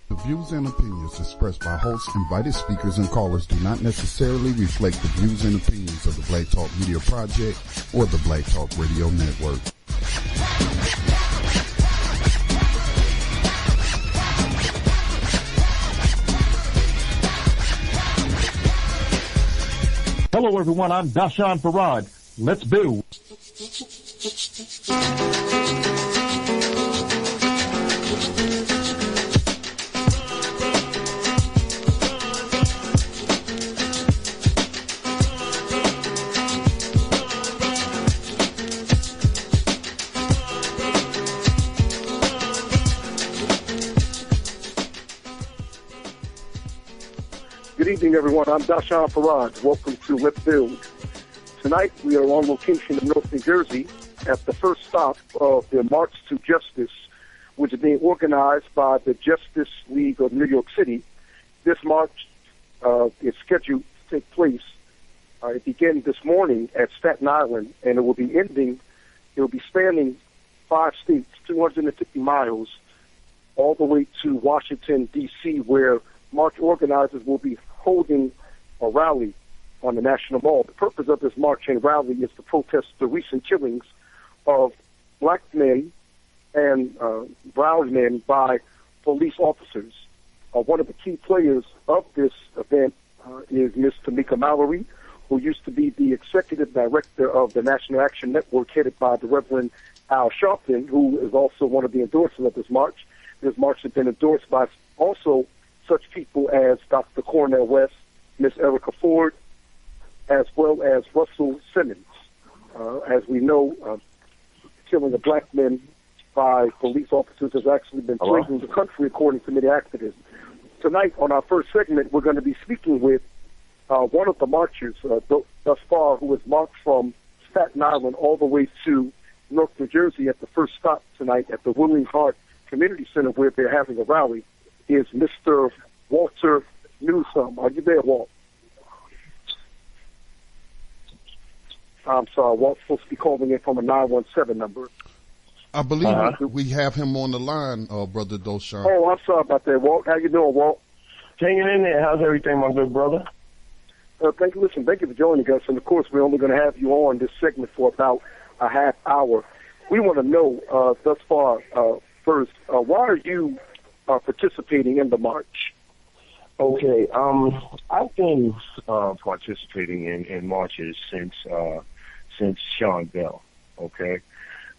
The views and opinions expressed by hosts, invited speakers, and callers do not necessarily reflect the views and opinions of the Black Talk Media Project or the Black Talk Radio Network. Hello, everyone. I'm Dashan Farad. Let's build. Good evening, everyone. I'm Dashan Farad. Welcome to Let's Build. Tonight, we are on location in North New Jersey at the first stop of the March to Justice, which is being organized by the Justice League of New York City. This march is scheduled to take place. It began this morning at Staten Island, and it will be spanning 5 states, 250 miles, all the way to Washington, D.C., where march organizers will be holding a rally on the National Mall. The purpose of this march and rally is to protest the recent killings of black men and brown men by police officers. One of the key players of this event is Ms. Tamika Mallory, who used to be the executive director of the National Action Network, headed by the Reverend Al Sharpton, who is also one of the endorsers of this march. This march has been endorsed by also such people as Dr. Cornel West, Ms. Erica Ford, as well as Russell Simmons. As we know, killing of black men by police officers has actually been plaguing the country, according to many activists. Tonight, on our first segment, we're going to be speaking with one of the marchers thus far, who has marched from Staten Island all the way to North New Jersey at the first stop tonight at the Willing Heart Community Center, where they're having a rally, is Mr. Walter Newsome. Are you there, Walt? I'm sorry, Walt's supposed to be calling in from a 917 number. I believe we have him on the line, Brother Doshan. Oh, I'm sorry about that, Walt. How you doing, Walt? Hanging in there. How's everything, my good brother? Thank you. Listen, thank you for joining us. And, of course, we're only going to have you on this segment for about a half hour. We want to know thus far, first, why are you participating in the march? Okay, I've been participating in marches since Sean Bell. Okay,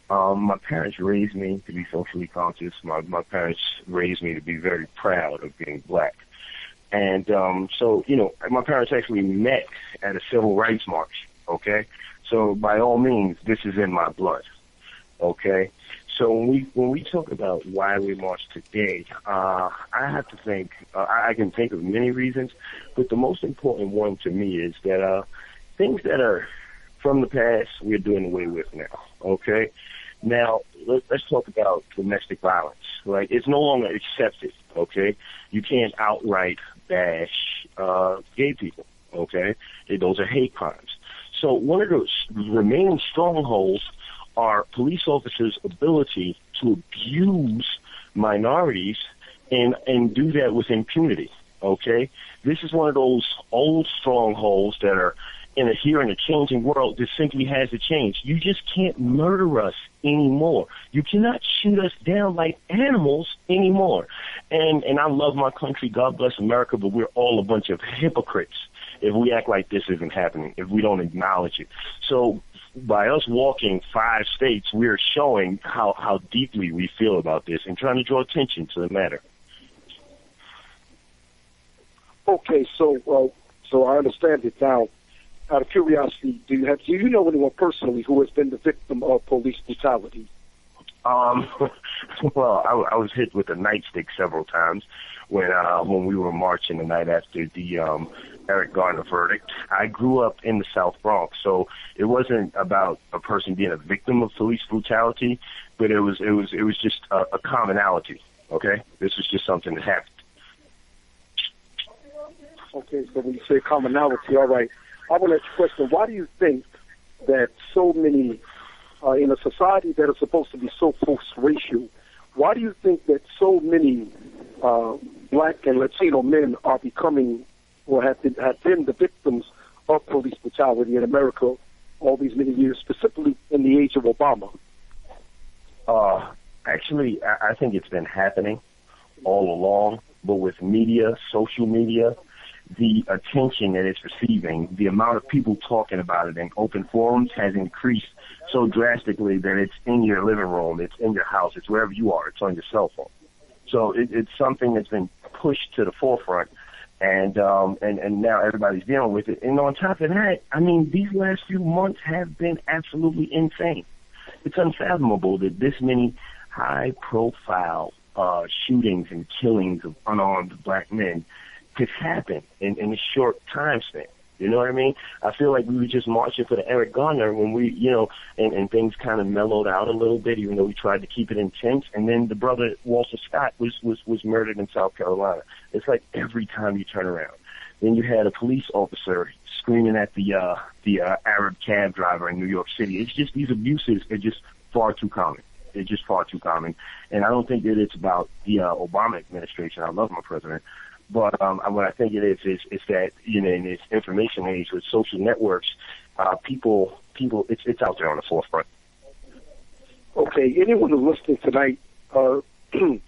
my parents raised me to be socially conscious. My parents raised me to be very proud of being black, and so my parents actually met at a civil rights march. Okay, so by all means, this is in my blood. Okay. So when we talk about why we march today, I have to think, I can think of many reasons, but the most important one to me is that things that are from the past, we're doing away with now, okay? Now, let's talk about domestic violence, right? It's no longer accepted, okay? You can't outright bash gay people, okay? Those are hate crimes. So one of those remaining strongholds are police officers' ability to abuse minorities and do that with impunity, okay? This is one of those old strongholds that are here in a changing world that simply has to change. You just can't murder us anymore. You cannot shoot us down like animals anymore. And I love my country, God bless America, but we're all a bunch of hypocrites if we act like this isn't happening, if we don't acknowledge it. So by us walking 5 states, we're showing how deeply we feel about this and trying to draw attention to the matter. Okay, so I understand it now. Out of curiosity, do you know anyone personally who has been the victim of police brutality? Well, I was hit with a nightstick several times when we were marching the night after the Eric Garner verdict. I grew up in the South Bronx, so it wasn't about a person being a victim of police brutality, but it was just a commonality. Okay, this was just something that happened. Okay, so when you say commonality, all right. I want to ask you a question. Why do you think that so many, in a society that is supposed to be so post-racial, why do you think that so many Black and Latino men are becoming or have been the victims of police brutality in America all these many years, specifically in the age of Obama? Actually, I think it's been happening all along, but with media, social media, the attention that it's receiving, the amount of people talking about it in open forums has increased so drastically that it's in your living room, it's in your house, it's wherever you are, it's on your cell phone. So it's something that's been pushed to the forefront, and now everybody's dealing with it. And on top of that, I mean, these last few months have been absolutely insane. It's unfathomable that this many high-profile shootings and killings of unarmed black men could happen in a short time span. You know what I mean? I feel like we were just marching for the Eric Garner when we, and things kind of mellowed out a little bit, even though we tried to keep it intense. And then the brother Walter Scott was murdered in South Carolina. It's like every time you turn around. Then you had a police officer screaming at the Arab cab driver in New York City. It's just these abuses are just far too common. They're just far too common. And I don't think that it's about the Obama administration. I love my president. But what I think it is that, in this information age with social networks, people, it's out there on the forefront. Okay, anyone who's listening tonight, you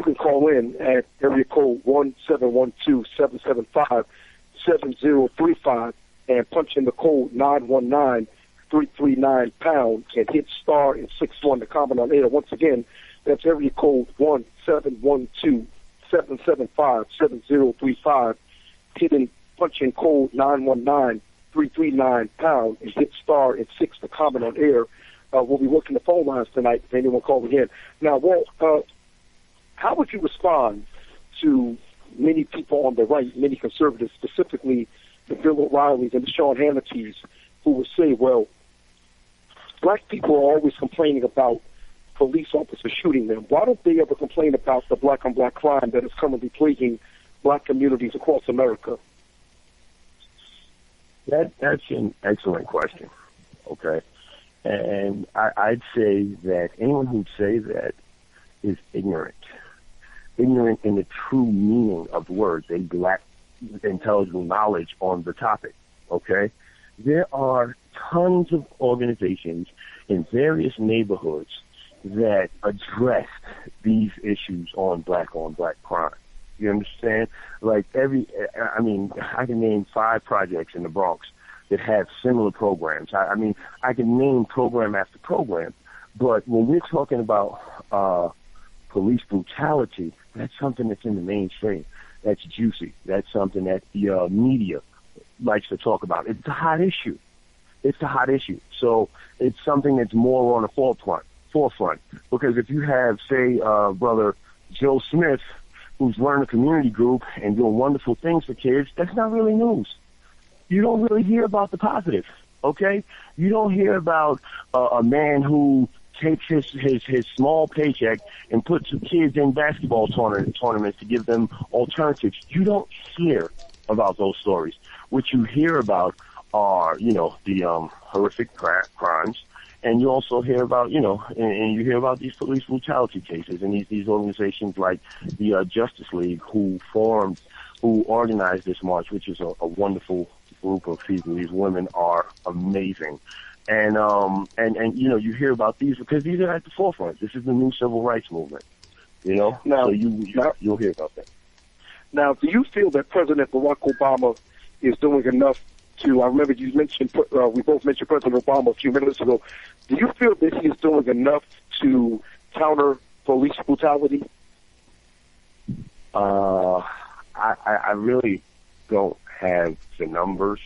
can call in at area code 1-712-775-7035 and punch in the code 919-339# and hit star and 61 to comment on air. Once again, that's area code 1-712-775-7035. Punch in code 919-339# and hit star and 6 to comment on air. We'll be working the phone lines tonight if anyone calls in. Now, Walt, how would you respond to many people on the right, many conservatives, specifically the Bill O'Reillys and the Sean Hannity's, who would say, well, black people are always complaining about police officers shooting them. Why don't they ever complain about the black-on-black crime that is currently plaguing black communities across America? That's an excellent question, okay? And I'd say that anyone who'd say that is ignorant in the true meaning of the word. They lack intelligible knowledge on the topic, okay? There are tons of organizations in various neighborhoods that address these issues on black crime. You understand? Like I can name 5 projects in the Bronx that have similar programs. I can name program after program, but when we're talking about police brutality, that's something that's in the mainstream. That's juicy. That's something that the media likes to talk about. It's a hot issue. So it's something that's more on the forefront. Because if you have, say, Brother Joe Smith, who's running a community group and doing wonderful things for kids, that's not really news. You don't really hear about the positive, okay? You don't hear about a man who takes his small paycheck and puts the kids in basketball tournaments to give them alternatives. You don't hear about those stories. What you hear about are, the horrific crimes, and you also hear about, and you hear about these police brutality cases and these organizations like the Justice League who organized this march, which is a wonderful group of people. These women are amazing. And you hear about these because these are at the forefront. This is the new civil rights movement, Now, so you'll hear about that. Now, do you feel that President Barack Obama is doing enough to, I remember you mentioned, we both mentioned President Obama a few minutes ago. Do you feel that he is doing enough to counter police brutality? I really don't have the numbers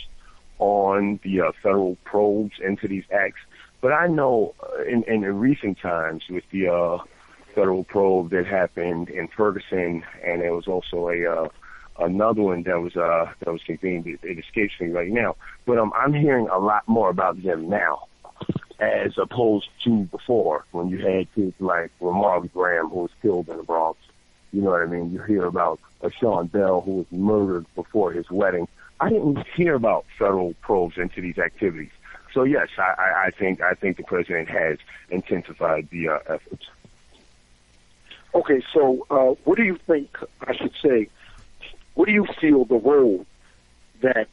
on the federal probes into these acts, but I know in recent times with the federal probe that happened in Ferguson, and there was also another one that was convened. It escapes me right now, but I'm hearing a lot more about them now, as opposed to before when you had kids like Ramari Graham who was killed in the Bronx. You know what I mean? You hear about Sean Bell who was murdered before his wedding. I didn't hear about federal probes into these activities. So yes, I think the president has intensified the efforts. Okay, so what do you think, I should say, what do you feel the role that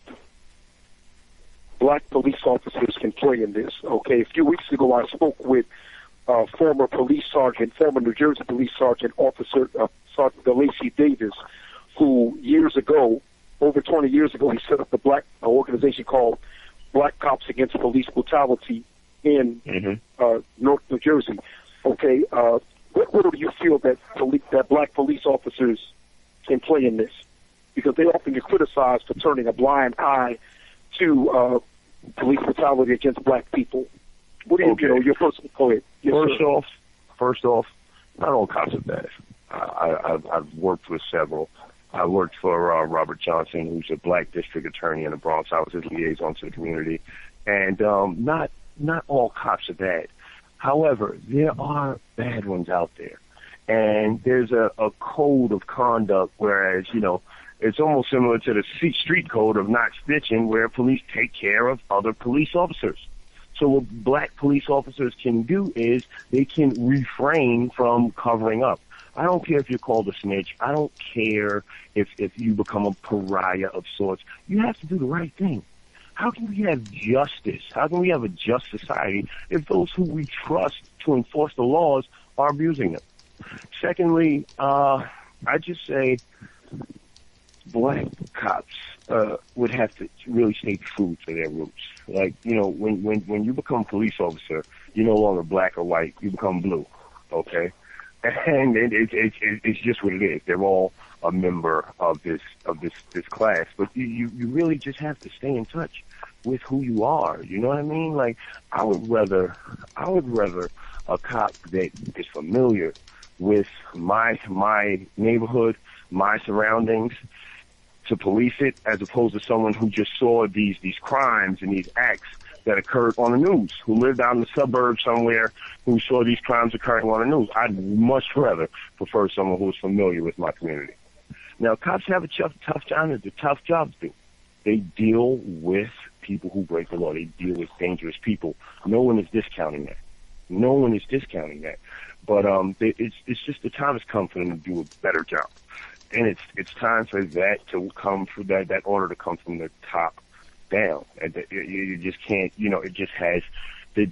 black police officers can play in this? Okay, a few weeks ago I spoke with former New Jersey police sergeant, Officer Sergeant DeLacy Davis, who years ago, over 20 years ago, he set up the organization called Black Cops Against Police Brutality in North New Jersey. Okay, what role do you feel that black police officers can play in this? Because they often get criticized for turning a blind eye to police brutality against black people. What do your personal point? Yes, First off, not all cops are bad. I've worked with several. I worked for Robert Johnson, who's a black district attorney in the Bronx. I was his liaison to the community. And not all cops are bad. However, there are bad ones out there. And there's a code of conduct, whereas, it's almost similar to the street code of not snitching, where police take care of other police officers. So what black police officers can do is they can refrain from covering up. I don't care if you're called a snitch. I don't care if you become a pariah of sorts. You have to do the right thing. How can we have justice? How can we have a just society if those who we trust to enforce the laws are abusing them? Secondly, I just say black cops would have to really stay true to their roots. Like, when you become a police officer, you're no longer black or white. You become blue, okay? And it's just what it is. They're all a member of this class. But you really just have to stay in touch with who you are. You know what I mean? Like, I would rather a cop that is familiar with my neighborhood, my surroundings, to police it, as opposed to someone who just saw these crimes and these acts that occurred on the news, who lived out in the suburbs somewhere, who saw these crimes occurring on the news. I'd much rather prefer someone who is familiar with my community. Now, cops have a tough job to do. They deal with people who break the law. They deal with dangerous people. No one is discounting that. But it's just the time has come for them to do a better job. And it's time for that to come from that order to come from the top down. And you just can't, it just has to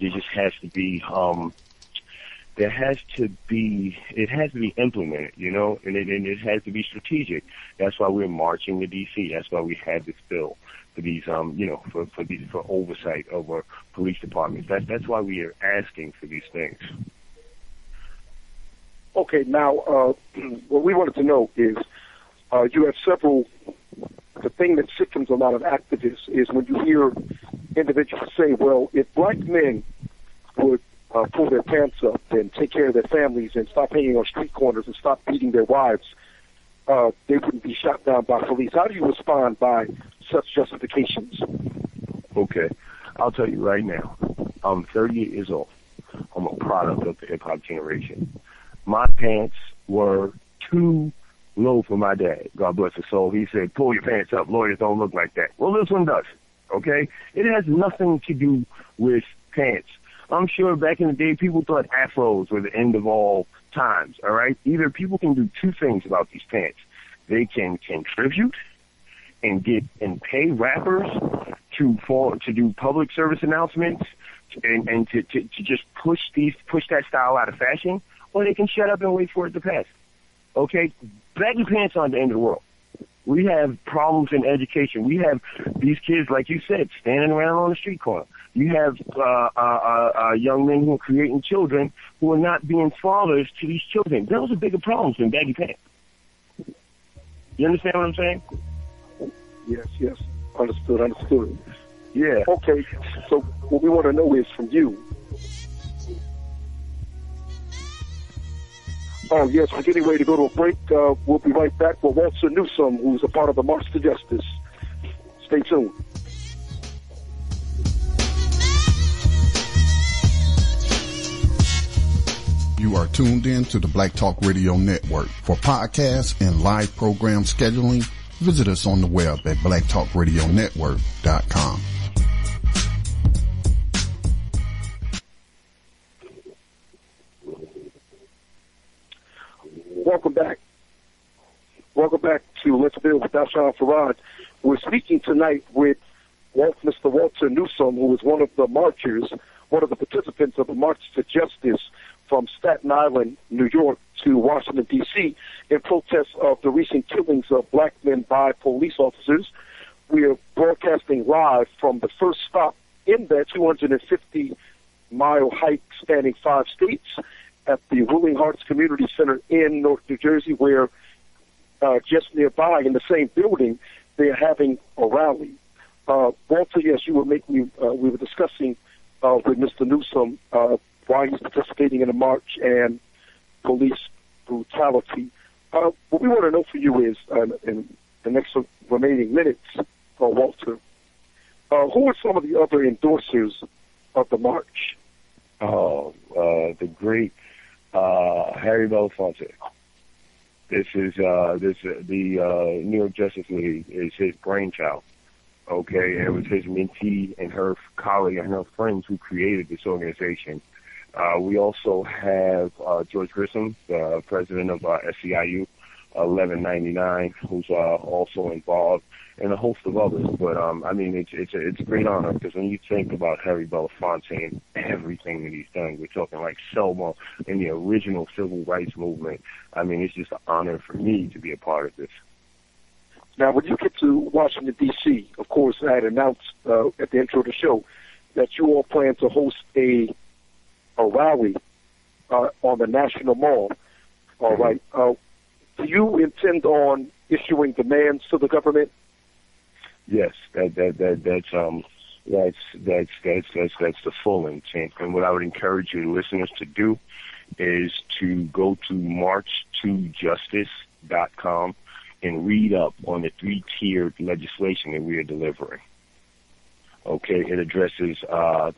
be implemented, and it has to be strategic. That's why we're marching to DC. That's why we had this bill for these, for oversight over police departments. That's why we are asking for these things. Okay, now, what we wanted to know is, you have several, the thing that sickens a lot of activists is when you hear individuals say, well, if black men would pull their pants up and take care of their families and stop hanging on street corners and stop beating their wives, they wouldn't be shot down by police. How do you respond by such justifications? Okay, I'll tell you right now, I'm 38 years old. I'm a product of the hip-hop generation. My pants were too low for my dad. God bless his soul. He said, pull your pants up. Lawyers don't look like that. Well, this one does, okay? It has nothing to do with pants. I'm sure back in the day, people thought afros were the end of all times, all right? Either people can do two things about these pants. They can contribute and pay rappers to do public service announcements and to just push that style out of fashion, or they can shut up and wait for it to pass. Okay? Baggy pants aren't the end of the world. We have problems in education. We have these kids, like you said, standing around on the street corner. You have young men who are creating children who are not being fathers to these children. Those are bigger problems than baggy pants. You understand what I'm saying? Yes. Understood. Yeah. Okay, so what we want to know is from you. Yes, we're getting ready to go to a break. We'll be right back with Walter Newsom, who's a part of the March to Justice. Stay tuned. You are tuned in to the Black Talk Radio Network. For podcasts and live program scheduling, visit us on the web at blacktalkradionetwork.com. Welcome back to Let's Build with Dashawn Farad. We're speaking tonight with Mr. Walter Newsom, who is one of the marchers, one of the participants of the March to Justice from Staten Island, New York, to Washington, D.C., in protest of the recent killings of black men by police officers. We are broadcasting live from the first stop in that 250-mile hike spanning 5 states at the Willing Hearts Community Center in North New Jersey, where just nearby in the same building, they're having a rally. Walter, yes, you were we were discussing with Mr. Newsom why he's participating in a march and police brutality. What we want to know for you is, in the next remaining minutes, Walter, who are some of the other endorsers of the march? The great Harry Belafonte. This is the New York Justice League is his brainchild. Okay, and it was his mentee and her colleague and her friends who created this organization. We also have George Grissom, the president of SEIU 1199, who's also involved, and a host of others. But I mean, it's a great honor, because when you think about Harry Belafonte and everything that he's done, we're talking like Selma and the original civil rights movement. I mean, it's just an honor for me to be a part of this. Now, when you get to Washington, D.C., of course, I had announced at the intro of the show that you all plan to host a rally on the National Mall. All right. Do you intend on issuing demands to the government? Yes, that's the full intent. And what I would encourage your listeners to do is to go to MARCH2JUSTICE.com and read up on the 3-tiered legislation that we are delivering. Okay, it addresses the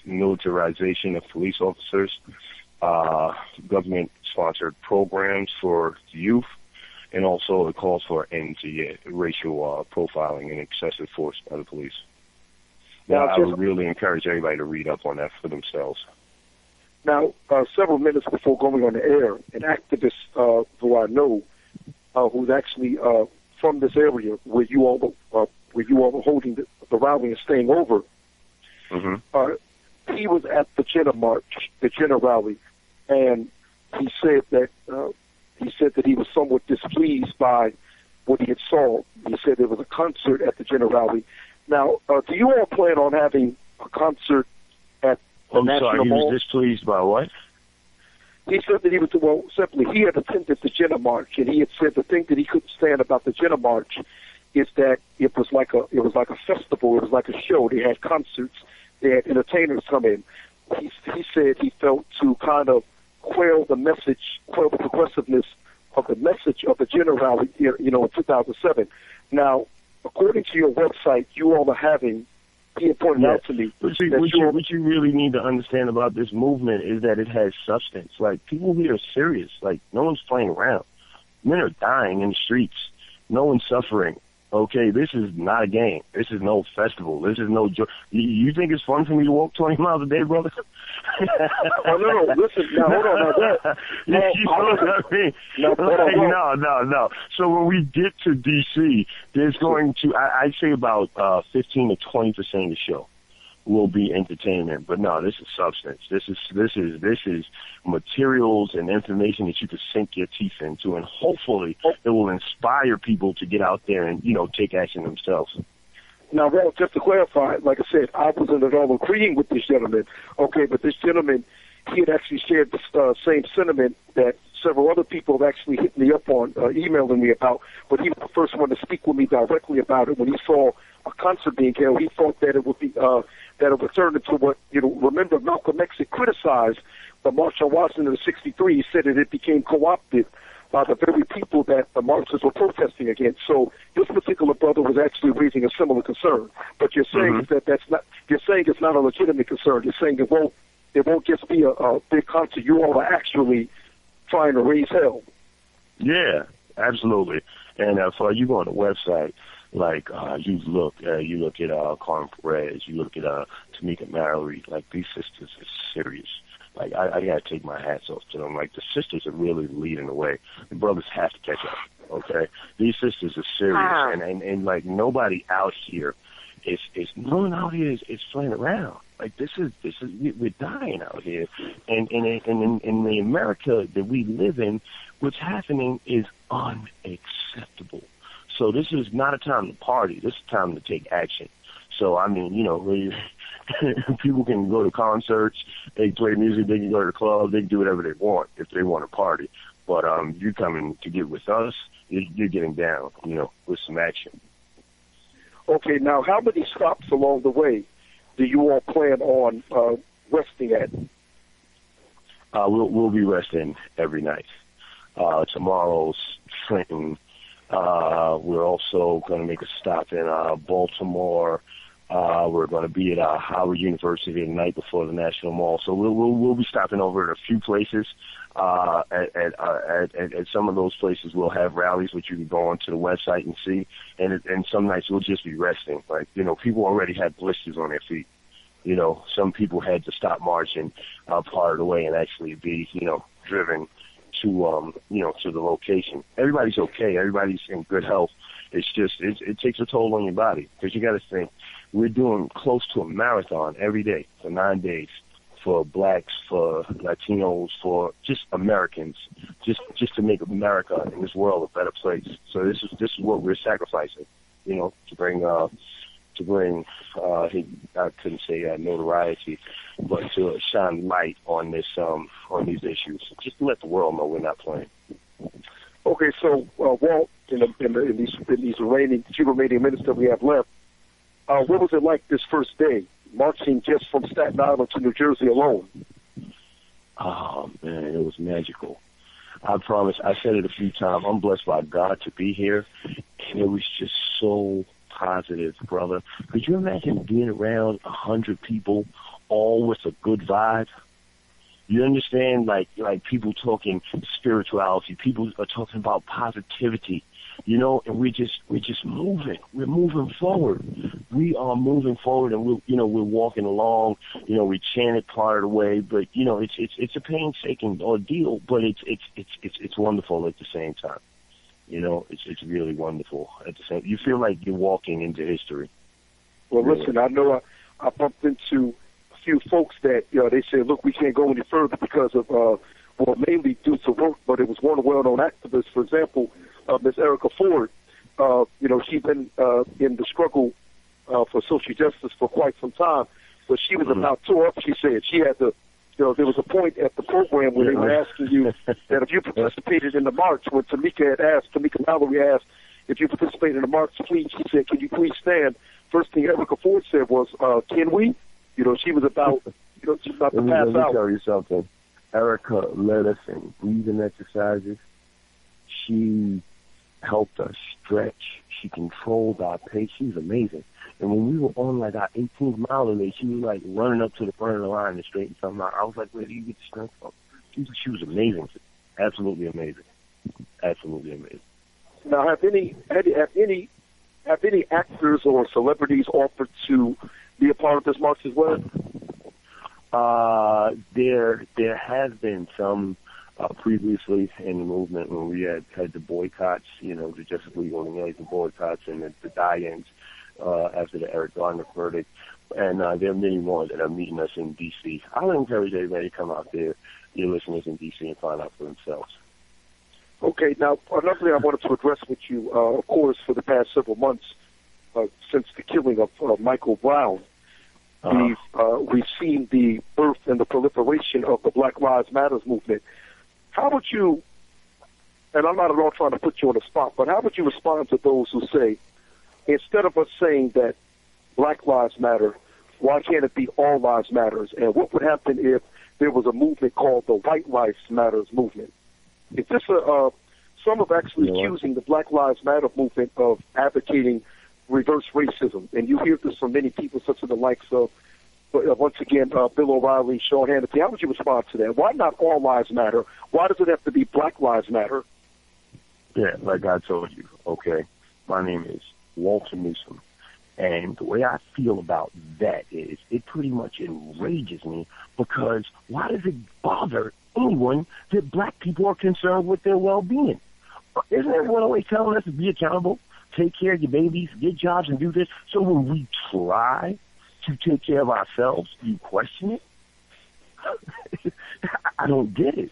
militarization of police officers, government-sponsored programs for youth, and also it calls for an end to racial profiling and excessive force by the police. Now, I would really encourage everybody to read up on that for themselves. Now, several minutes before going on the air, an activist who I know, who's actually from this area where you all were holding the rally and staying over, he was at the Jenna March, the Jenna rally, and he said that he was somewhat displeased by what he had saw. He said there was a concert at the Jenna rally. Now, do you all plan on having a concert at the National Mall? He was displeased by what? He said that he had attended the Jenna March, and he had said the thing that he couldn't stand about the Jenna March is that it was like a festival, it was like a show. They had concerts, they had entertainers come in. He said he felt to kind of quell the progressiveness of the message of the Jenna rally, in 2007. Now, according to your website, you all are having. He had pointed out to me. What you really need to understand about this movement is that it has substance. Like, people here are serious. Like, no one's playing around. Men are dying in the streets. No one's suffering. Okay, this is not a game. This is no festival. This is no joke. You think it's fun for me to walk 20 miles a day, brother? No. Listen, now, hold on. You know what I mean? No. So when we get to D.C., there's going to, I'd say about 15 to 20% of the show will be entertainment. But no, this is substance. This is materials and information that you can sink your teeth into, and hopefully it will inspire people to get out there and, take action themselves. Now, Ralph, just to clarify, like I said, I wasn't at all agreeing with this gentleman. Okay, but this gentleman, he had actually shared the same sentiment that several other people have actually hit me up on, emailing me about, but he was the first one to speak with me directly about it. When he saw a concert being held, he thought that it would be, that it would turn into what, remember Malcolm X had criticized the March on Washington of '63. He said that it became co-opted by the very people that the Marxists were protesting against. So this particular brother was actually raising a similar concern. But you're saying you're saying it's not a legitimate concern. You're saying it won't just be a big concert. You all are actually trying to raise hell. Yeah, absolutely. And so you go on the website, like you look at Carmen Perez, you look at Tamika Mallory. Like, these sisters are serious. Like, I gotta take my hats off to them. Like, the sisters are really leading the way. The brothers have to catch up. okay? These sisters are serious, and like nobody out here no one out here is playing around. Like we're dying out here, and in the America that we live in, what's happening is unacceptable. So this is not a time to party. This is a time to take action. So I mean, people can go to concerts, they play music, they can go to the club, they can do whatever they want if they want to party. But you coming to get with us, you're getting down, with some action. Okay, now how many stops along the way do you all plan on resting at? We'll be resting every night. Tomorrow's Trenton. We're also going to make a stop in Baltimore. We're going to be at Howard University the night before the National Mall. So we'll be stopping over at a few places. At some of those places, we'll have rallies, which you can go onto the website and see. And some nights we'll just be resting. Like, people already had blisters on their feet. Some people had to stop marching part of the way and actually be, driven to the location. Everybody's okay. Everybody's in good health. It's just, it takes a toll on your body, because you got to think, we're doing close to a marathon every day for 9 days for blacks, for Latinos, for just Americans, just to make America and this world a better place. So this is what we're sacrificing, to bring I couldn't say notoriety, but to shine light on this on these issues, just to let the world know we're not playing. Okay, so Walt, in these remaining minutes that we have left, what was it like this first day, marching just from Staten Island to New Jersey alone? Oh, man, it was magical. I promise, I said it a few times, I'm blessed by God to be here, and it was just so positive, brother. Could you imagine being around 100 people, all with a good vibe? You understand, like people talking spirituality, people are talking about positivity, and we're just moving. We're moving forward. We are moving forward, and we're walking along. We chanted part of the way, but it's a painstaking ordeal, but it's wonderful at the same time. It's really wonderful at the same. You feel like you're walking into history. Well, listen, I know I bumped into a few folks that they said, look, we can't go any further because of mainly due to work, but it was one well-known activist, for example. Ms. Erica Ford, she's been in the struggle for social justice for quite some time, but she was about tore up. She said she had to, there was a point at the program where they were asking you that if you participated in the march, when Tamika Mallory asked if you participated in the march, please, she said, can you please stand? First thing Erica Ford said was, can we? She was about, she's about to pass out. Let me tell you something. Erica led us in breathing exercises. She helped us stretch. She controlled our pace. She was amazing. And when we were on like our 18th mile today, she was like running up to the front of the line and straighten something out. I was like, where do you get the strength from? She was amazing. Absolutely amazing. Absolutely amazing. Now, have any actors or celebrities offered to be a part of this march as well? There has been some previously in the movement when we had the boycotts, the Justice League on the boycotts and the die-ins after the Eric Garner verdict. And there are many more that are meeting us in D.C. I would encourage everybody to come out there, your listeners in D.C., and find out for themselves. Okay, now, another thing I wanted to address with you, of course, for the past several months, since the killing of Michael Brown, we've seen the birth and the proliferation of the Black Lives Matter movement. How would you, and I'm not at all trying to put you on the spot, but how would you respond to those who say, instead of us saying that Black Lives Matter, why can't it be All Lives Matters? And what would happen if there was a movement called the White Lives Matters movement? Is this some of actually accusing the Black Lives Matter movement of advocating reverse racism? And you hear this from many people, such as the likes of, once again, Bill O'Reilly, Sean Hannity. How would you respond to that? Why not All Lives Matter? Why does it have to be Black Lives Matter? Yeah, like I told you, okay, my name is Walter Newsom. And the way I feel about that is it pretty much enrages me, because why does it bother anyone that black people are concerned with their well-being? Isn't everyone always telling us to be accountable, take care of your babies, get jobs, and do this? So when we try to take care of ourselves, you question it? I don't get it.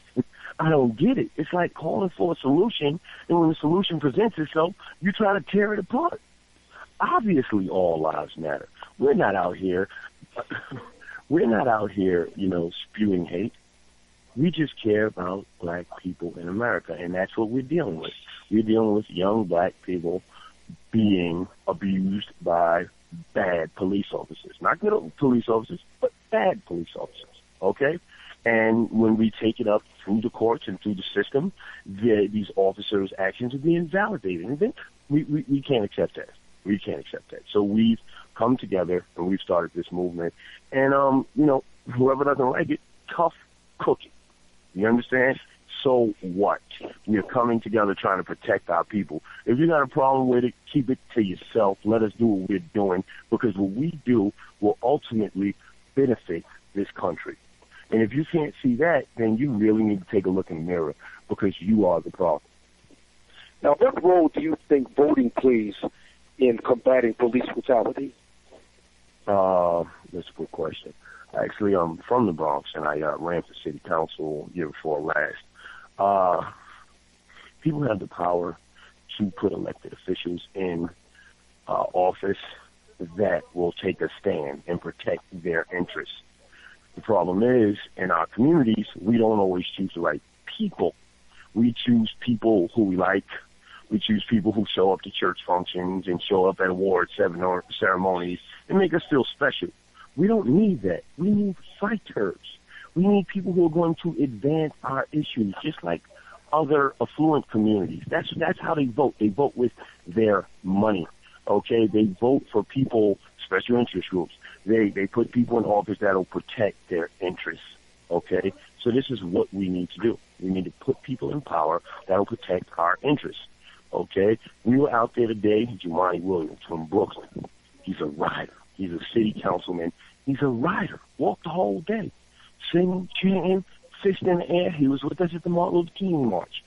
I don't get it. It's like calling for a solution, and when the solution presents itself, you try to tear it apart. Obviously, all lives matter. We're not out here, spewing hate. We just care about black people in America, and that's what we're dealing with. We're dealing with young black people being abused by bad police officers. Not good police officers, but bad police officers, okay? And when we take it up through the courts and through the system, these officers' actions are being validated. And then we can't accept that. We can't accept that. So we've come together and we've started this movement. And, whoever doesn't like it, tough cookie. You understand? So what? We're coming together trying to protect our people. If you got a problem with it, keep it to yourself. Let us do what we're doing, because what we do will ultimately benefit this country. And if you can't see that, then you really need to take a look in the mirror, because you are the problem. Now, what role do you think voting plays in combating police brutality? That's a good question. Actually, I'm from the Bronx, and I ran for city council year before last. People have the power to put elected officials in office that will take a stand and protect their interests. The problem is, in our communities, we don't always choose the right people. We choose people who we like. We choose people who show up to church functions and show up at award ceremonies and make us feel special. We don't need that. We need fighters. We need people who are going to advance our issues, just like other affluent communities. That's how they vote. They vote with their money. Okay? They vote for people, special interest groups. They put people in office that will protect their interests. Okay? So this is what we need to do. We need to put people in power that will protect our interests. Okay? We were out there today, Jumani Williams from Brooklyn. He's a rider. He's a city councilman. He's a rider. Walked the whole day. Singing, chanting, fist in the air. He was with us at the Martin Luther King March.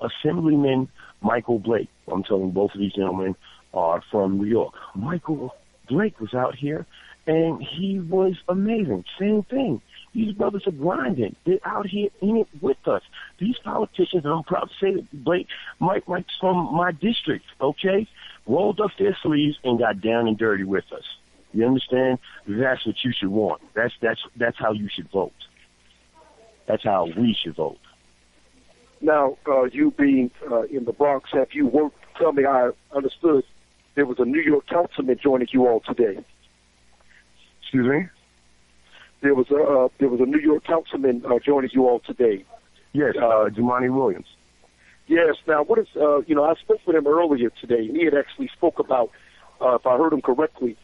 Assemblyman Michael Blake. I'm telling you, both of these gentlemen are from New York. Michael Blake was out here, and he was amazing. Same thing. These brothers are grinding. They're out here in it with us. These politicians, and I'm proud to say that Blake, Mike's from my district, okay, rolled up their sleeves and got down and dirty with us. You understand? That's what you should want. That's how you should vote. That's how we should vote. Now, you being in the Bronx, have you worked? Tell me, I understood there was a New York councilman joining you all today. Excuse me? There was a New York councilman joining you all today. Yes, Jumani Williams. Yes. Now, what is I spoke with him earlier today, and he had actually spoke about, if I heard him correctly,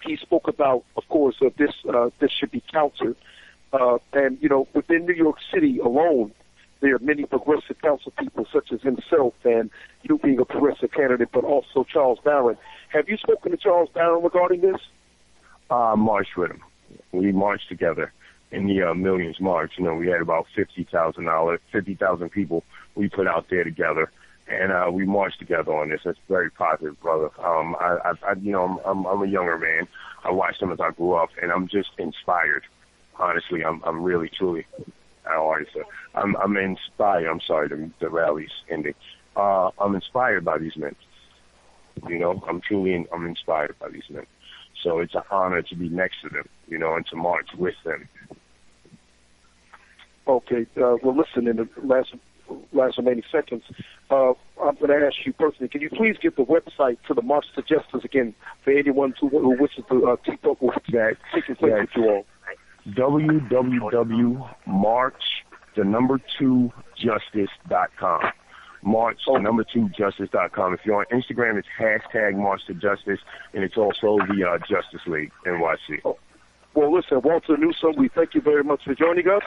he spoke about, of course, this should be countered, and within New York City alone, there are many progressive council people such as himself, and you being a progressive candidate, but also Charles Barron. Have you spoken to Charles Barron regarding this? Marched with him. We marched together in the Millions March. We had about 50,000 people we put out there together, and we marched together on this. It's very positive, brother. I'm a younger man. I watched them as I grew up, and I'm just inspired. Honestly, I'm really, truly. I'm inspired. I'm sorry, the rally's ending. I'm inspired by these men. I'm inspired by these men. So it's an honor to be next to them, and to march with them. Okay. Well, listen, in the last remaining seconds, I'm going to ask you personally, can you please give the website to the March to Justice again for anyone who wishes to keep up with that taking place with you all? www.march2justice.com. March2justice.com. If you're on Instagram, it's #March2Justice, and it's also the Justice League, NYC. Well, listen, Walter Newsom, we thank you very much for joining us.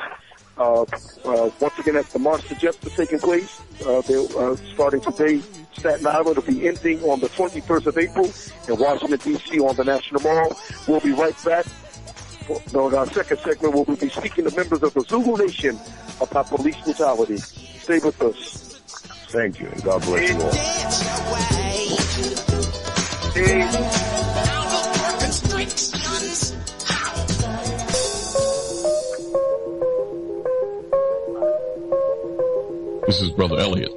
Once again, that's the March to Justice taking place. They're starting today, Staten Island. It'll be ending on the 21st of April in Washington, D.C. on the National Mall. We'll be right back. In our second segment, we'll be speaking to members of the Zulu Nation about police brutality. Stay with us. Thank you, and God bless you all. This is Brother Elliot,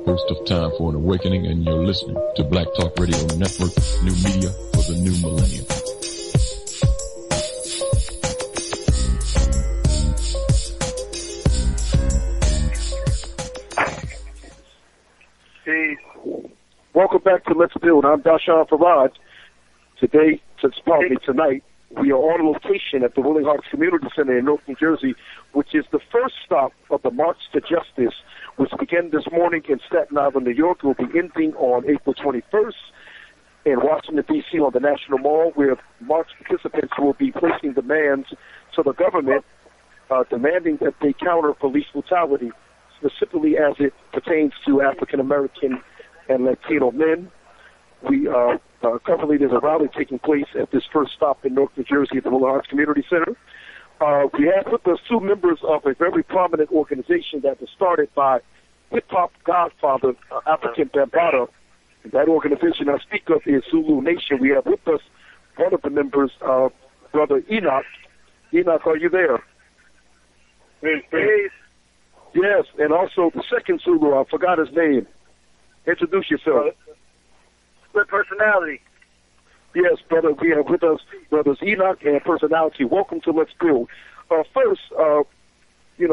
host of Time for an Awakening, and you're listening to Black Talk Radio Network, new media for the new millennium. Welcome back to Let's Build. I'm Dashawn Farad. Tonight, we are on location at the Willing Hearts Community Center in North New Jersey, which is the first stop of the March to Justice, which began this morning in Staten Island, New York. It will be ending on April 21st in Washington, D.C. on the National Mall, where March participants will be placing demands to the government, demanding that they counter police brutality, specifically as it pertains to African American and Latino men. Currently there's a rally taking place at this first stop in North New Jersey at the Willing Hearts Community Center. We have with us two members of a very prominent organization that was started by hip-hop godfather African Bambaataa. That organization I speak of is Zulu Nation. We have with us one of the members, Brother Enoch. Enoch, are you there? Hey. Yes, and also the second Zulu, I forgot his name. Introduce yourself. Split personality. Yes, brother, we have with us brothers Enoch and Personality. Welcome to Let's Build. First, we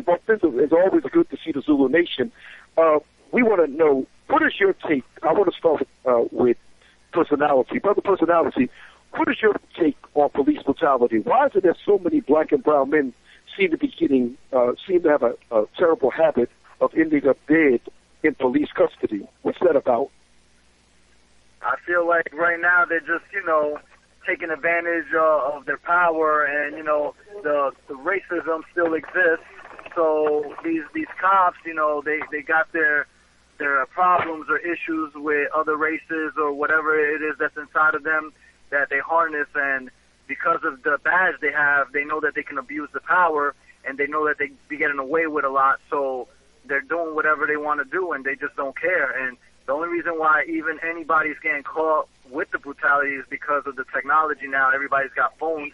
bumped into, it's always good to see the Zulu Nation. We want to know, what is your take? I want to start with Personality. Brother Personality, what is your take on police brutality? Why is it that so many black and brown men seem to have a terrible habit of ending up dead in police custody? What's that about? I feel like right now they're just, taking advantage of their power, and, the racism still exists. So these cops, they got their problems or issues with other races or whatever it is that's inside of them that they harness, and because of the badge they have, they know that they can abuse the power, and they know that they be getting away with a lot. So they're doing whatever they want to do, and they just don't care. And the only reason why even anybody's getting caught with the brutality is because of the technology now. Everybody's got phones.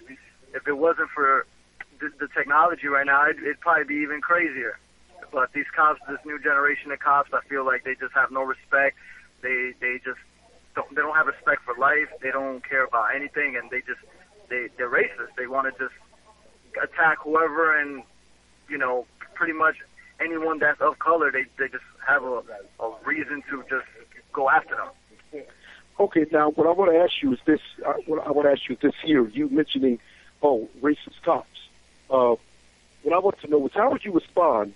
If it wasn't for the technology right now, it'd probably be even crazier. But these cops, this new generation of cops, I feel like they just have no respect. They don't have respect for life. They don't care about anything, and they're racist. They want to just attack whoever, and pretty much anyone that's of color, they just have a reason to just go after them. Okay, now what I want to ask you is this. I want to ask you this here. You mentioning, racist cops. What I want to know is, how would you respond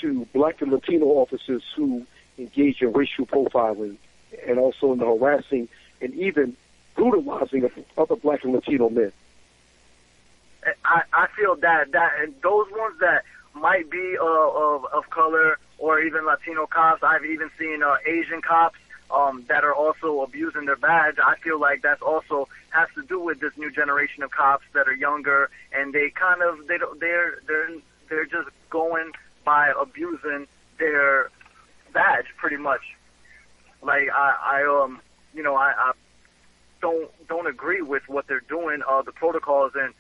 to black and Latino officers who engage in racial profiling and also in the harassing and even brutalizing of other black and Latino men? I feel that those ones that might be of color or even Latino cops, I've even seen Asian cops that are also abusing their badge. I feel like that's also has to do with this new generation of cops that are younger, and they're just going by abusing their badge pretty much. Like I don't agree with what they're doing, the protocols, and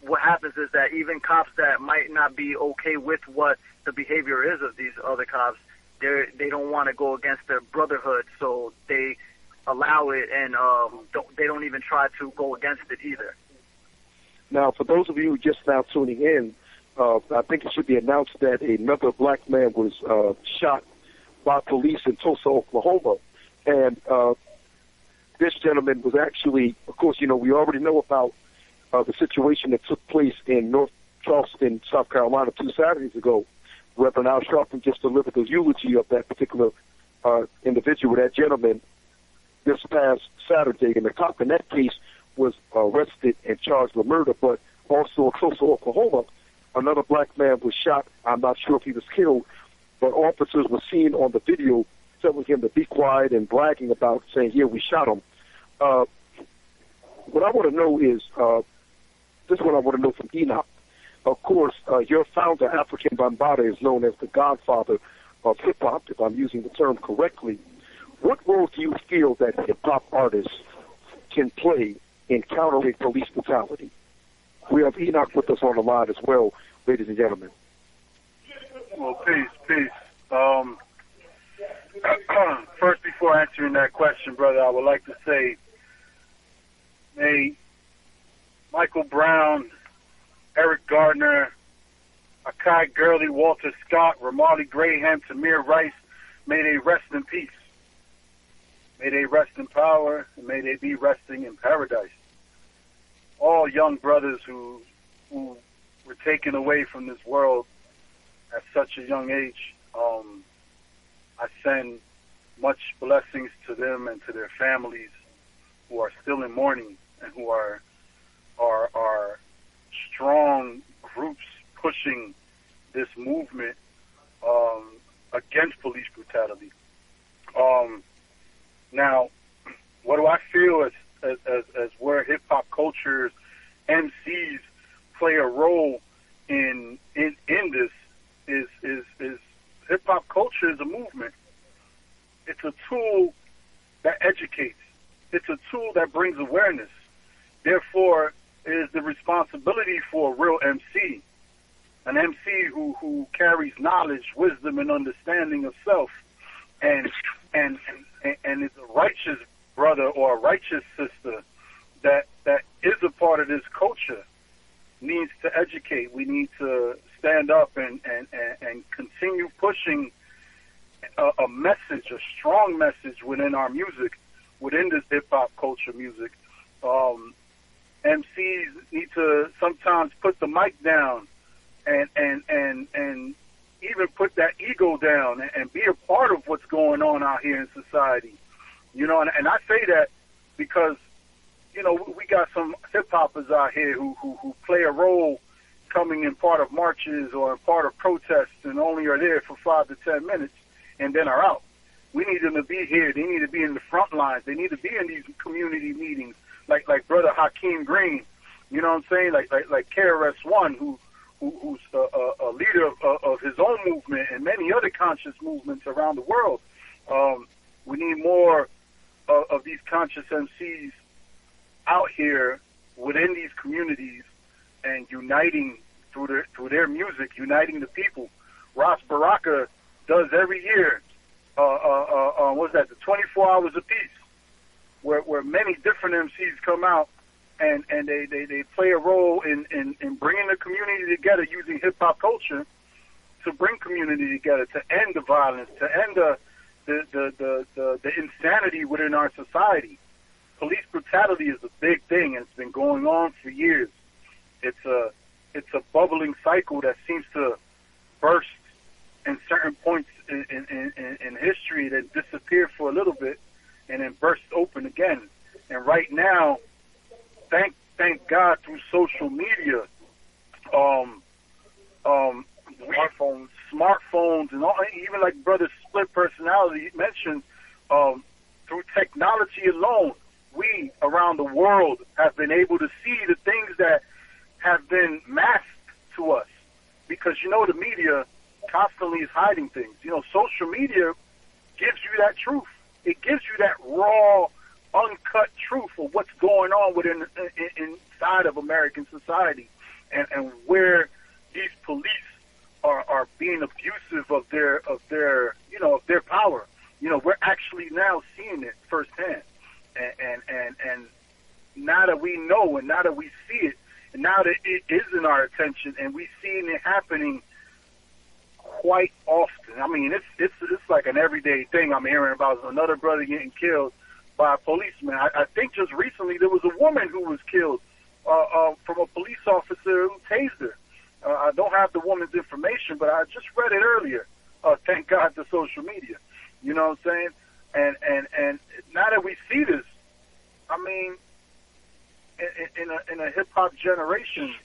what happens is that even cops that might not be okay with what the behavior is of these other cops, they don't want to go against their brotherhood, so they allow it, and they don't even try to go against it either. Now, for those of you just now tuning in, I think it should be announced that another black man was shot by police in Tulsa, Oklahoma, and this gentleman was actually, of course, we already know about the situation that took place in North Charleston, South Carolina 2 Saturdays ago. Reverend Al Sharpton just delivered the eulogy of that particular individual, that gentleman, this past Saturday. And the cop in that case was arrested and charged with murder. But also in Tulsa, Oklahoma, another black man was shot. I'm not sure if he was killed, but officers were seen on the video telling him to be quiet and bragging about saying, "Here, we shot him." What I want to know is, this is what I want to know from Enoch. Of course, your founder, African Bambaataa, is known as the godfather of hip-hop, if I'm using the term correctly, what role do you feel that hip-hop artists can play in countering police brutality? We have Enoch with us on the line as well, ladies and gentlemen. Well, peace. First, before answering that question, brother, I would like to say, may Michael Brown, Eric Gardner, Akai Gurley, Walter Scott, Ramarley Graham, Tamir Rice, may they rest in peace. May they rest in power, and may they be resting in paradise. All young brothers who were taken away from this world at such a young age, I send much blessings to them and to their families who are still in mourning and who are strong groups pushing this movement against police brutality. Now, what do I feel as where hip hop culture's MCs play a role in this is hip hop culture is a movement. It's a tool that educates. It's a tool that brings awareness. Therefore, it is the responsibility for a real MC, an MC who carries knowledge, wisdom, and understanding of self, and is a righteous brother or a righteous sister that is a part of this culture, needs to educate. We need to stand up and continue pushing a message, a strong message within our music, within this hip-hop culture music. MCs need to sometimes put the mic down and even put that ego down and be a part of what's going on out here in society. You know, and I say that because, you know, we got some hip-hoppers out here who play a role coming in part of marches or in part of protests and only are there for 5 to 10 minutes and then are out. We need them to be here. They need to be in the front lines. They need to be in these community meetings, like Brother Hakeem Green, you know what I'm saying? Like KRS-One, who's a leader of his own movement and many other conscious movements around the world. We need more of these conscious MCs out here within these communities and uniting through their music, uniting the people. Ras Baraka does every year. What's that? The 24 Hours of Peace, where many different MCs come out and they play a role in bringing the community together using hip hop culture to bring community together, to end the violence, to end the insanity within our society. Police brutality is a big thing, and it's been going on for years. It's a bubbling cycle that seems to burst in certain points in history, that disappear for a little bit and then burst open again. And right now, thank God, through social media, smartphones, and all, even like Brother Split Personality mentioned, through technology alone, we around the world have been able to see the things that have been masked to us, because, you know, the media constantly is hiding things. You know, social media gives you that truth. It gives you that raw, uncut truth of what's going on within inside of American society, and where these police are being abusive of their power. You know, we're actually now seeing it firsthand, and now that we know, and now that we see it, and now that it is in our attention, and we're seeing it happening quite often. I mean, it's like an everyday thing. I'm hearing about another brother getting killed by a policeman. I think just recently there was a woman who was killed from a police officer who tased her. I don't have the woman's information, but I just read it earlier. Thank God to social media. You know what I'm saying? And now that we see this, I mean, in a hip hop generation,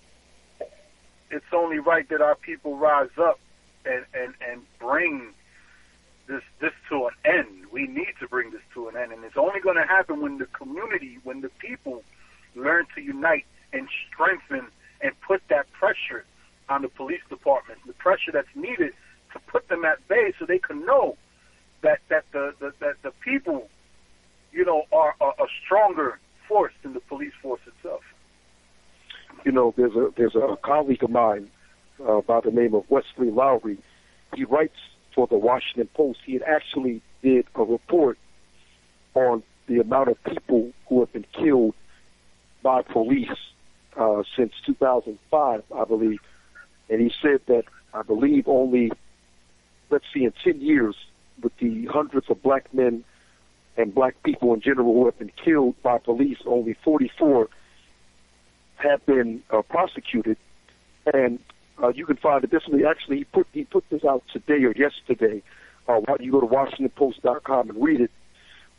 it's only right that our people rise up and bring this to an end. We need to bring this to an end, and it's only going to happen when the community, when the people learn to unite and strengthen and put that pressure on the police department, the pressure that's needed to put them at bay so they can the people, you know, are a stronger force than the police force itself. You know, there's a colleague of mine by the name of Wesley Lowry. He writes for the Washington Post. He had actually did a report on the amount of people who have been killed by police since 2005, I believe. And he said that, I believe, only, in 10 years, with the hundreds of black men and black people in general who have been killed by police, only 44 have been prosecuted. And you can find it this way. Actually, he put this out today or yesterday. You go to WashingtonPost.com and read it.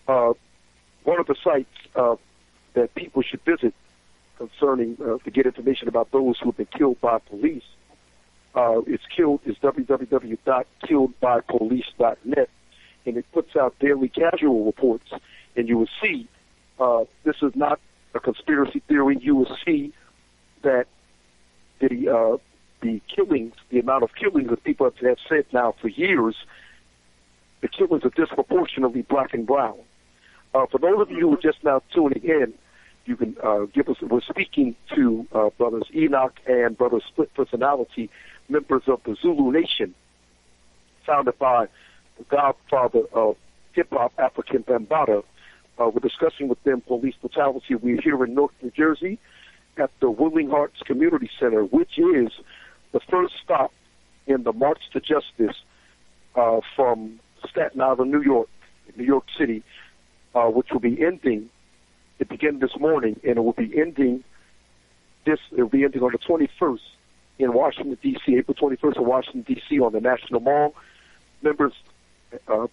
One of the sites that people should visit concerning to get information about those who have been killed by police is www.killedbypolice.net, and it puts out daily casual reports. And you will see this is not a conspiracy theory. You will see that the killings, the amount of killings that people have said now for years, the killings are disproportionately black and brown. For those of you who are just now tuning in, you can give us. We're speaking to brothers Enoch and brother Split Personality, members of the Zulu Nation, founded by the godfather of hip-hop, African Bambaataa. We're discussing with them police brutality. We're here in North New Jersey at the Willing Hearts Community Center, which is the first stop in the March to Justice from Staten Island, New York City, which will be ending. It began this morning, and it will be ending. It will be ending on the 21st in Washington D.C. April 21st in Washington D.C. on the National Mall. Members,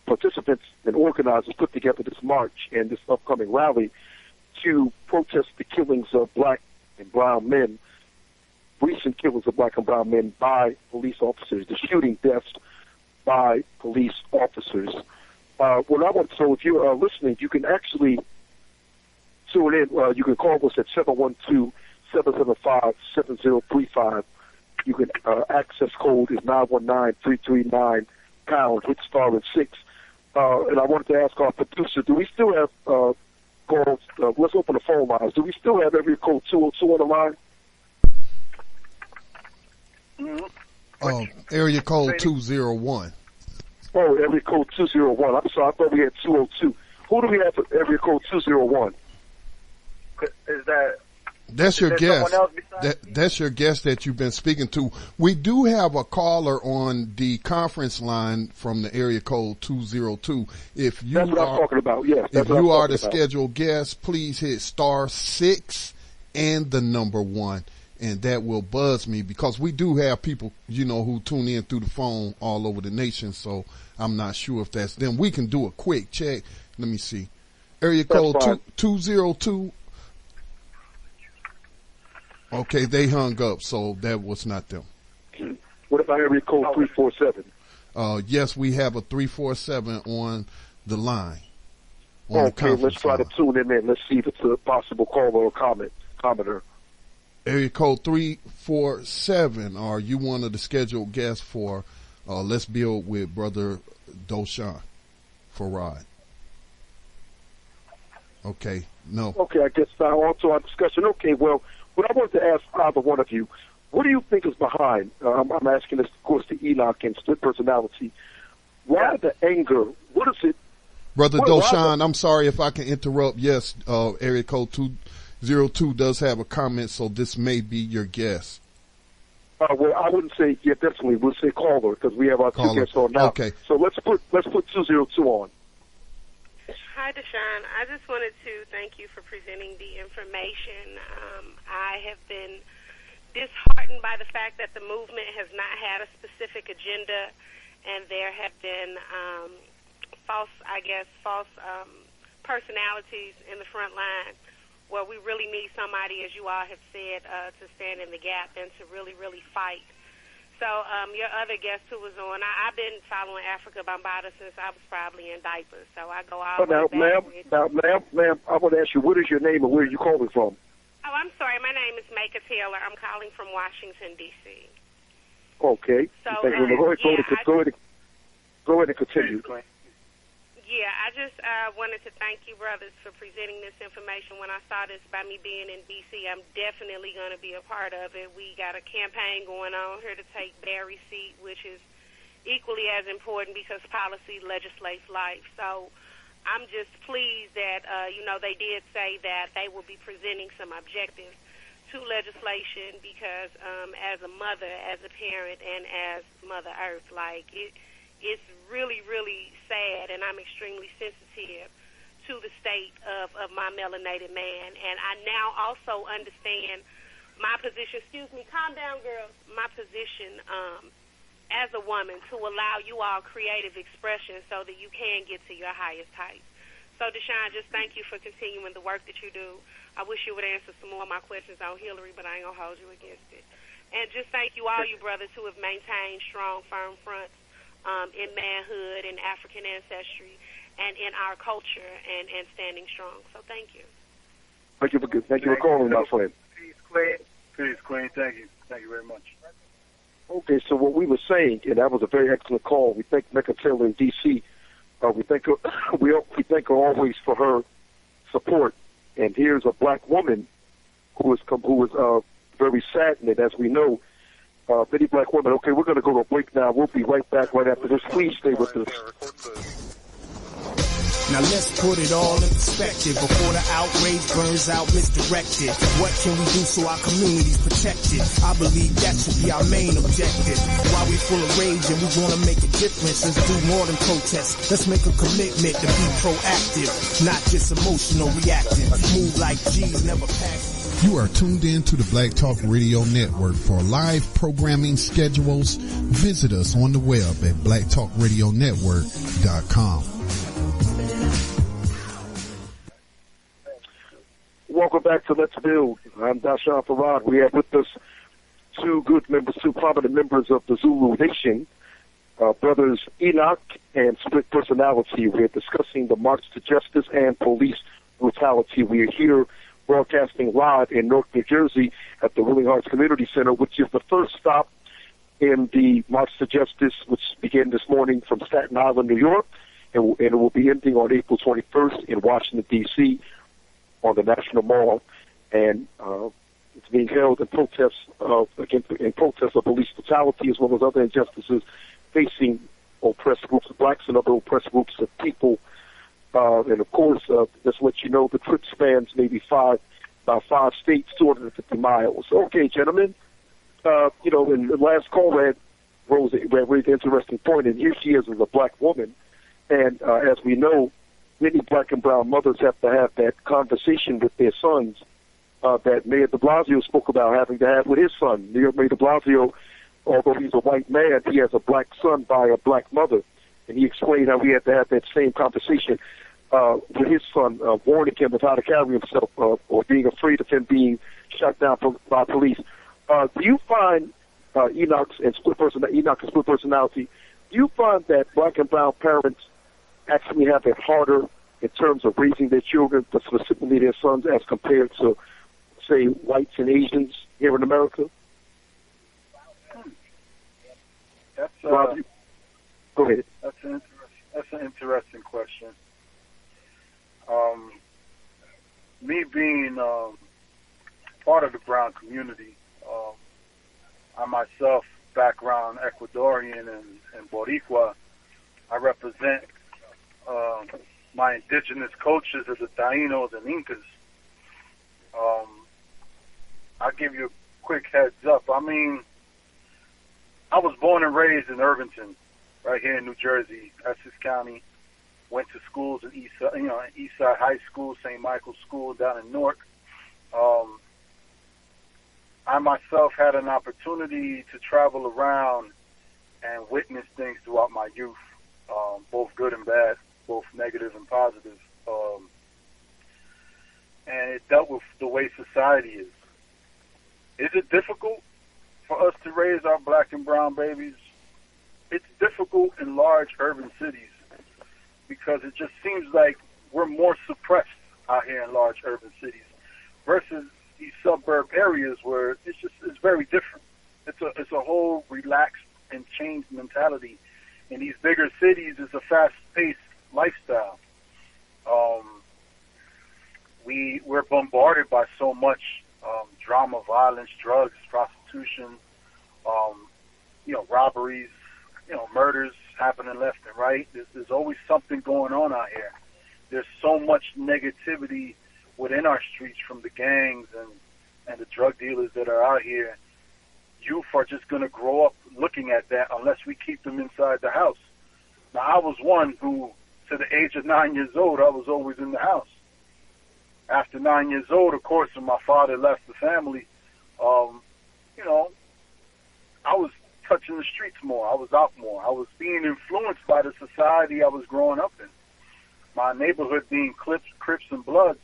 participants, and organizers put together this march and this upcoming rally to protest the killings of black and brown men, recent killings of black and brown men by police officers, the shooting deaths by police officers. So if you are listening, you can actually tune in. You can call us at 712-775-7035. You can access code is 919-339#, hit star and 6. And I wanted to ask our producer, do we still have calls? Let's open the phone lines. Do we still have area code 202 on the line? Area code 201. Oh, area code 201. I'm sorry, I thought we had 202. Who do we have for area code 201? That's your guest. That's your guest that you've been speaking to. We do have a caller on the conference line from the area code 202. If you that's what I'm talking about. Yes, if you are the scheduled guest, please hit star 6 and the number 1, and that will buzz me, because we do have people, who tune in through the phone all over the nation. So I'm not sure if that's them. We can do a quick check. Let me see. Area code 202. Okay, they hung up, so that was not them. What about area code 347? Yes, we have a 347 on the line. Okay, let's try to tune him in. Let's see if it's a possible caller or commenter. Area code 347. Are you one of the scheduled guests for Let's Build with Brother Doshan Farad? Okay, no. Okay, I guess now on to our discussion. Okay, well, what I wanted to ask either one of you, what do you think is behind? I'm asking this, of course, to Enoch and Split Personality. Why the anger? What is it? Brother Doshan, I'm sorry if I can interrupt. Yes, area code 202 does have a comment, so this may be your guest. Well, I wouldn't say, yeah, definitely. We'll say caller, because we have our two guests on now. Okay. So let's put 202 on. Hi, Deshaun. I just wanted to thank you for presenting the information. I have been disheartened by the fact that the movement has not had a specific agenda, and there have been false personalities in the front line, where we really need somebody, as you all have said, to stand in the gap and to really, really fight. So your other guest who was on, I've been following Africa Bambaataa since I was probably in diapers, so I go all the way back. Ma'am, I want to ask you, what is your name and where are you calling from? Oh, I'm sorry. My name is Maka Taylor. I'm calling from Washington, D.C. Okay. So, go ahead and continue. Yeah, I just wanted to thank you, brothers, for presenting this information. When I saw this by me being in D.C., I'm definitely going to be a part of it. We got a campaign going on here to take Barry's seat, which is equally as important because policy legislates life. So I'm just pleased that, they did say that they will be presenting some objectives to legislation because as a mother, as a parent, and as Mother Earth, it's really, really sad, and I'm extremely sensitive to the state of my melanated man. And I now also understand my position. Excuse me, calm down, girls. My position as a woman to allow you all creative expression so that you can get to your highest heights. So, Deshaun, just thank you for continuing the work that you do. I wish you would answer some more of my questions on Hillary, but I ain't going to hold you against it. And just thank you all you brothers who have maintained strong, firm fronts in manhood and African ancestry and in our culture and standing strong. So thank you. Thank you for calling, my friend. Peace, Queen. Peace, Queen. Thank you. Thank you very much. Okay, so what we were saying, and that was a very excellent call. We thank Mecca Taylor in D.C. We thank her always for her support. And here's a black woman who is very saddened, as we know. Many black women. Okay, we're going to go to a break now. We'll be right back right after this. Please stay with us. Now let's put it all in perspective before the outrage burns out misdirected. What can we do so our community's protected? I believe that should be our main objective. While we full of rage and we want to make a difference, let's do more than protest. Let's make a commitment to be proactive, not just emotional reactive. Move like G's, never pass. You are tuned in to the Black Talk Radio Network. For live programming schedules, visit us on the web at blacktalkradionetwork.com. Welcome back to Let's Build. I'm Dashawn Farad. We have with us two prominent members of the Zulu Nation, brothers Enoch and Split Personality. We're discussing the March to Justice and police brutality. We are here broadcasting live in North New Jersey at the Willing Hearts Community Center, which is the first stop in the March to Justice, which began this morning from Staten Island, New York, and it will be ending on April 21st in Washington, D.C., on the National Mall, and it's being held in protest of police brutality as well as other injustices facing oppressed groups of blacks and other oppressed groups of people. And of course, just to let you know, the trip spans maybe about 5 states, 250 miles. Okay, gentlemen, in the last call, raised an interesting point, and here she is as a black woman, and as we know, many black and brown mothers have to have that conversation with their sons that Mayor de Blasio spoke about having to have with his son. Mayor de Blasio, although he's a white man, he has a black son by a black mother. And he explained how he had to have that same conversation with his son, warning him of how to carry himself or being afraid of him being shot down by police. Do you find, Enoch and Split Personality, do you find that black and brown parents actually have it harder in terms of raising their children, but specifically their sons, as compared to, say, whites and Asians here in America? Rob, go ahead. That's an interesting question. Me being part of the brown community, I myself, background Ecuadorian and Boricua, I represent my indigenous cultures of the Tainos and Incas. I'll give you a quick heads up. I mean, I was born and raised in Irvington, right here in New Jersey, Essex County. Went to schools in Eastside High School, St. Michael's School down in Newark. I myself had an opportunity to travel around and witness things throughout my youth, both good and bad, both negative and positive. And it dealt with the way society is. Is it difficult for us to raise our black and brown babies? It's difficult in large urban cities because it just seems like we're more suppressed out here in large urban cities versus these suburb areas where it's very different. It's a whole relaxed and changed mentality. In these bigger cities, it's a fast-paced lifestyle. we're bombarded by so much drama, violence, drugs, prostitution, robberies, murders happening left and right. There's always something going on out here. There's so much negativity within our streets from the gangs and the drug dealers that are out here. Youth are just going to grow up looking at that unless we keep them inside the house. Now, I was one who, to the age of 9 years old, I was always in the house. After 9 years old, of course, when my father left the family, I was touching the streets more. I was out more. I was being influenced by the society I was growing up in. My neighborhood being Crips and Bloods,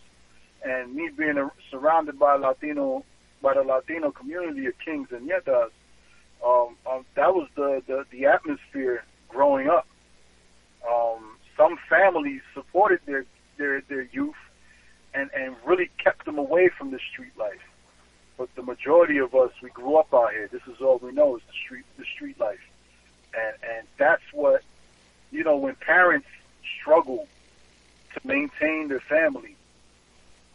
and me being surrounded by the Latino community of Kings and Yetas. That was the atmosphere growing up. Some families supported their youth and really kept them away from the street life. But the majority of us, we grew up out here. This is all we know is the street life. And that's what, when parents struggle to maintain their family,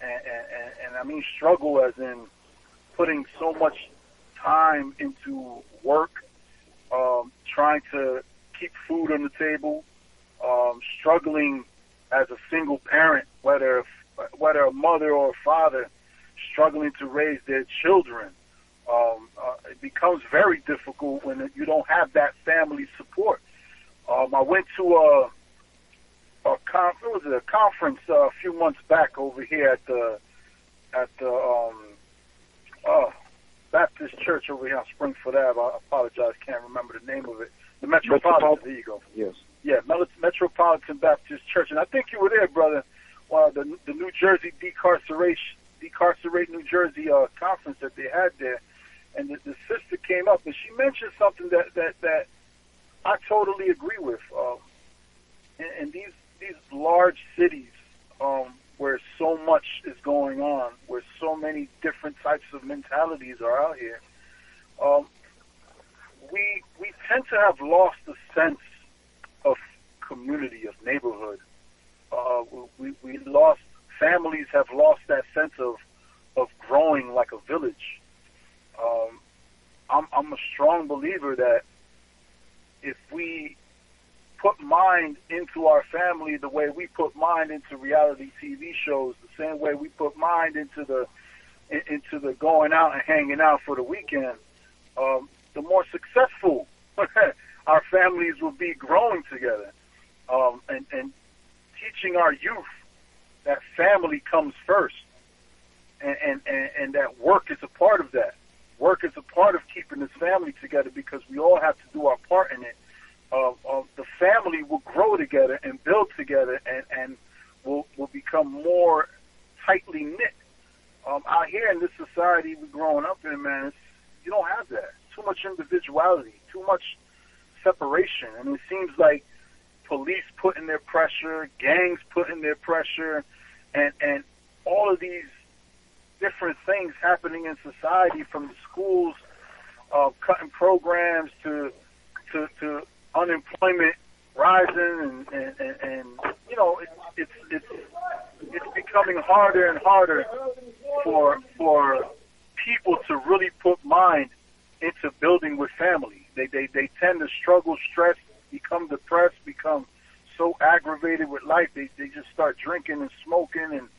and I mean struggle as in putting so much time into work, trying to keep food on the table, struggling as a single parent, whether a mother or a father, struggling to raise their children. It becomes very difficult when you don't have that family support. I went to a conference a few months back over here at the Baptist Church over here on Springfield Ave. I apologize, can't remember the name of it. The Metropolitan. There you go. Yes. Yeah, Metropolitan Baptist Church, and I think you were there, brother. The New Jersey Decarcerate New Jersey conference that they had there, and the sister came up and she mentioned something that I totally agree with. In these large cities, where so much is going on, where so many different types of mentalities are out here, we tend to have lost the sense of community, of neighborhood. We lost. Families have lost that sense of growing like a village. I'm a strong believer that if we put mind into our family the way we put mind into reality TV shows, the same way we put mind into the going out and hanging out for the weekend, the more successful our families will be growing together, and teaching our youth that family comes first, and that work is a part of that. Work is a part of keeping this family together because we all have to do our part in it. The family will grow together and build together, and will become more tightly knit. Out here in this society we're growing up in, man, you don't have that. Too much individuality, too much separation, and it seems like police putting their pressure, gangs putting their pressure, and all of these different things happening in society, from the schools cutting programs to unemployment rising, and it's becoming harder and harder for people to really put mind into building with family. They tend to struggle, stress, become depressed, become so aggravated with life, they just start drinking and smoking, and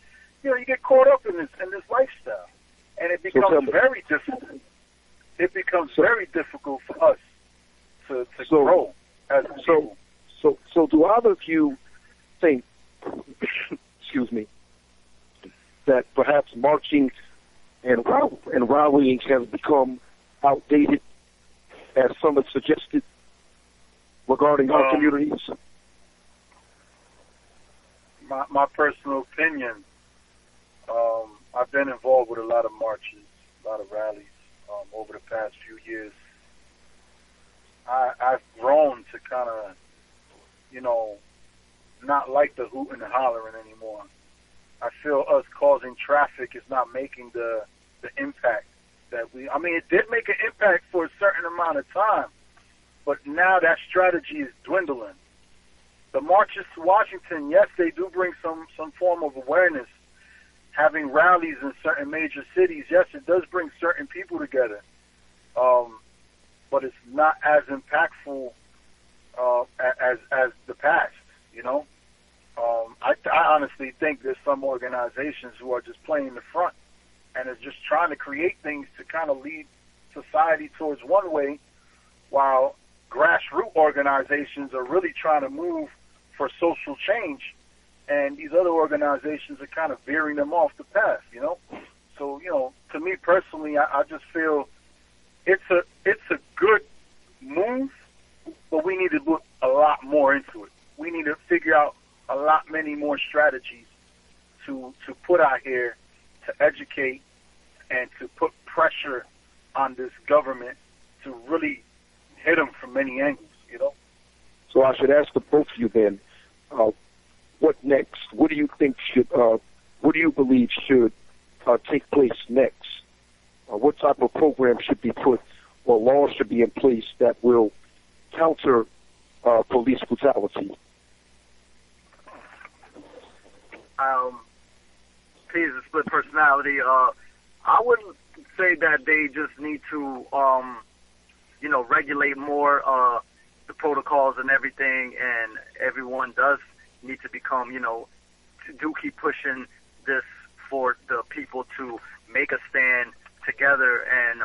you get caught up in this lifestyle, and it becomes very difficult. It becomes very difficult for us to grow as people. So do either of you think, excuse me, that perhaps marching and rallying has become outdated, as some have suggested, regarding our communities? My personal opinion, I've been involved with a lot of marches, a lot of rallies over the past few years. I've grown to kind of, not like the hooting and hollering anymore. I feel us causing traffic is not making the impact that it did make an impact for a certain amount of time, but now that strategy is dwindling. The marches to Washington, yes, they do bring some form of awareness. having rallies in certain major cities, yes, it does bring certain people together, but it's not as impactful as the past, you know. I honestly think there's some organizations who are just playing the front and are just trying to create things to kind of lead society towards one way, while grassroots organizations are really trying to move for social change, and these other organizations are kind of veering them off the path, you know. So, you know, to me personally, I just feel it's a good move, but we need to put a lot more into it. We need to figure out a lot many more strategies to put out here to educate and to put pressure on this government to really hit them from many angles, you know. So I should ask the both of you then, what next? What do you think what do you believe should take place next? What type of program should be put or laws should be in place that will counter police brutality? He's a split personality. I wouldn't say that they just need to, regulate more the protocols and everything, and everyone does need to become, to keep pushing this for the people to make a stand together and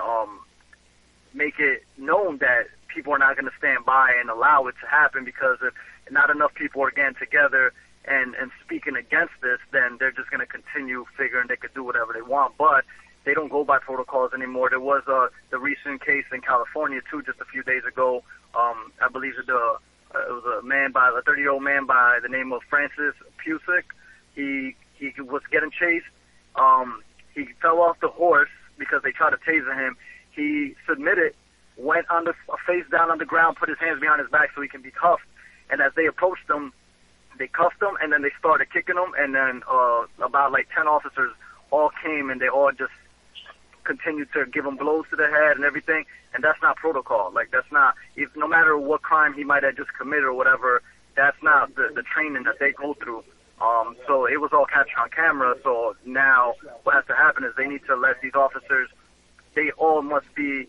make it known that people are not going to stand by and allow it to happen, because if not enough people are getting together and speaking against this, then they're just going to continue figuring they could do whatever they want. But they don't go by protocols anymore. There was the recent case in California, too, just a few days ago. I believe it was a 30-year-old man by the name of Francis Pusick. He was getting chased. He fell off the horse because they tried to taser him. He submitted, went on face down on the ground, put his hands behind his back so he can be cuffed. And as they approached him, they cuffed him, and then they started kicking him. And then about like 10 officers all came, and they all just continued to give him blows to the head and everything. And that's not protocol. Like, that's not, no matter what crime he might have just committed or whatever, that's not the training that they go through. So it was all captured on camera. So now what has to happen is they need to let these officers, they all must be,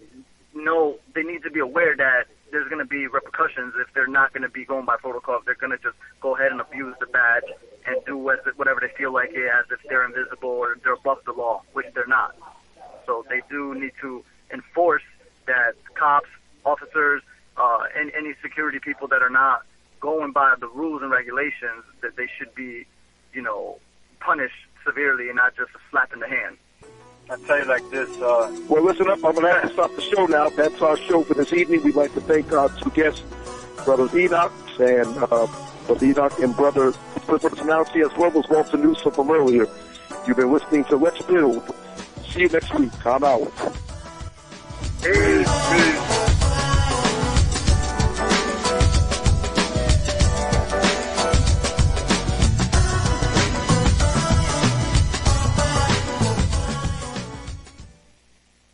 they need to be aware that there's going to be repercussions if they're not going to be going by protocol. If they're going to just go ahead and abuse the badge and do whatever they feel like it, as if they're invisible or they're above the law, which they're not. So they do need to enforce that cops, officers, and any security people that are not going by the rules and regulations, that they should be, punished severely and not just a slap in the hand. I'll tell you like this. Well, listen up. I'm going to have to stop the show now. That's our show for this evening. We'd like to thank our two guests, Brothers Enoch and Brother Split Personality, as well as Walter Newsom from earlier. You've been listening to Let's Build. See you next week. I'm out. Peace.